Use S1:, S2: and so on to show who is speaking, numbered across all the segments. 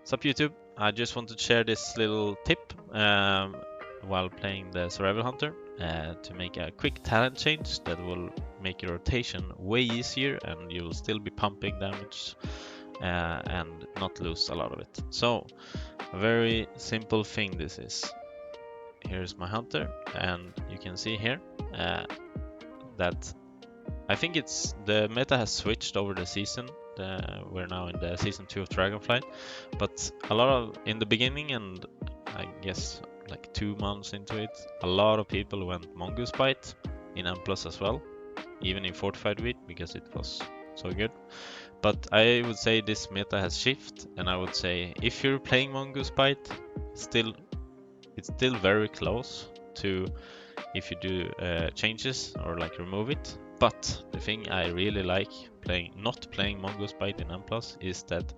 S1: Sup YouTube, I just want to share this little tip while playing the Survival Hunter to make a quick talent change that will make your rotation way easier and you will still be pumping damage and not lose a lot of it. So, a very simple thing this is. Here's my hunter and you can see here that I think it's the meta has switched over the season. We're now in the season 2 of Dragonflight, but a lot of in the beginning and I guess like 2 months into it, a lot of people went Mongoose Bite in M+ as well, even in Fortified Wheat because it was so good. But I would say this meta has shifted, and I would say if you're playing Mongoose Bite, it's still very close to if you do changes or like remove it. But the thing I really like not playing Mongoose Bite in M+ is that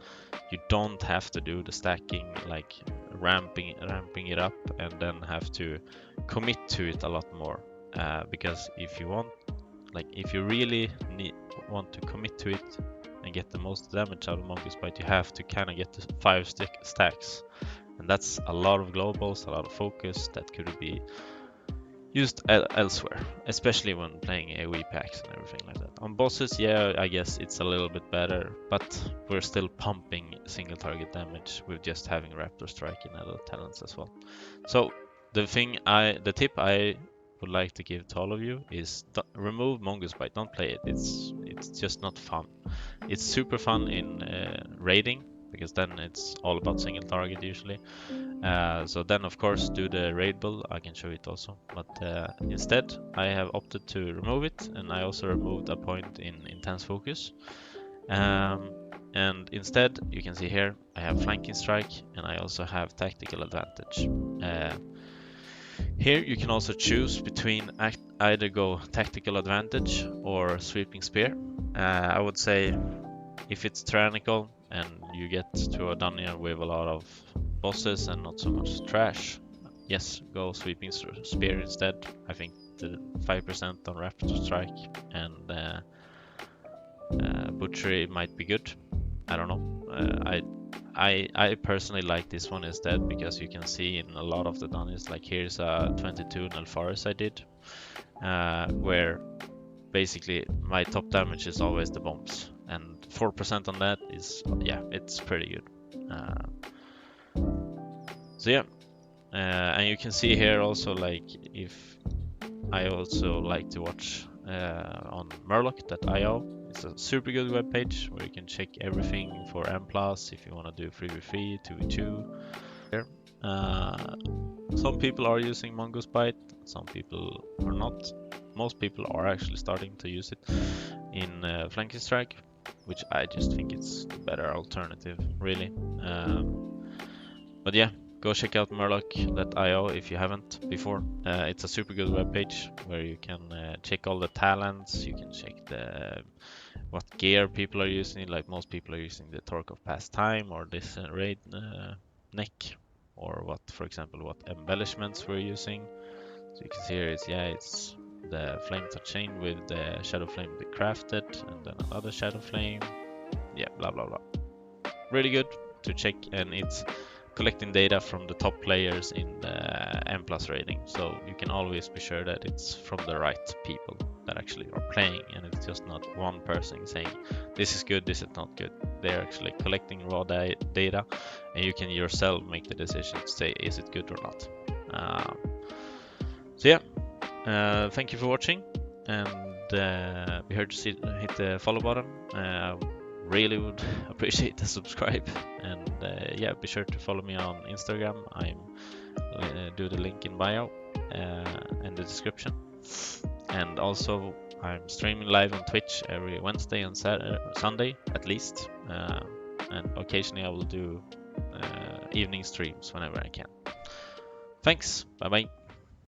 S1: you don't have to do the stacking, like ramping it up and then have to commit to it a lot more. Because if you really want to commit to it and get the most damage out of Mongoose Bite, you have to kind of get the 5 stacks. And that's a lot of globals, a lot of focus that could be used elsewhere, especially when playing AoE packs and everything like that. On bosses, yeah, I guess it's a little bit better, but we're still pumping single target damage with just having Raptor Strike in other talents as well. So the tip I would like to give to all of you is remove Mongoose Bite. Don't play it. It's just not fun. It's super fun in raiding because then it's all about single target usually. So then of course do the raid build, I can show it also, but instead I have opted to remove it, and I also removed a point in intense focus, and instead you can see here I have flanking strike and I also have tactical advantage. Here you can also choose between either go tactical advantage or sweeping spear. I would say if it's tyrannical and you get to a dungeon with a lot of bosses and not so much trash, yes, go sweeping spear instead. I think the 5% on Raptor Strike and butchery might be good. I don't know. I personally like this one instead because you can see in a lot of the dungeons, like here's a 22 Nelfaris I did, where basically my top damage is always the bombs, and 4% on that is, yeah, it's pretty good. So yeah, and you can see here also, like, if I also like to watch on Murloc.io. It's a super good web page where you can check everything for M+, if you want to do 3v3, 2v2. Some people are using Mongoose Bite, some people are not. Most people are actually starting to use it in flanking strike, which I just think it's the better alternative, really. But yeah, go check out Murloc.io if you haven't before. It's a super good webpage where you can check all the talents, you can check what gear people are using, like most people are using the Torque of Past Time or this raid neck, or what, for example, what embellishments we're using. So you can see here it's the flames are chained with the Shadow Flame crafted, and then another Shadow Flame. Yeah, blah blah blah. Really good to check, and it's collecting data from the top players in the M+ rating, so you can always be sure that it's from the right people that actually are playing, and it's just not one person saying this is good, this is not good. They're actually collecting raw data, and you can yourself make the decision to say is it good or not. So yeah, thank you for watching, and be sure to hit the follow button. Really would appreciate the subscribe, and yeah, be sure to follow me on Instagram. I'm do the link in bio in the description, and also I'm streaming live on Twitch every Wednesday and Sunday at least, and occasionally I will do evening streams whenever I can. Thanks, bye bye.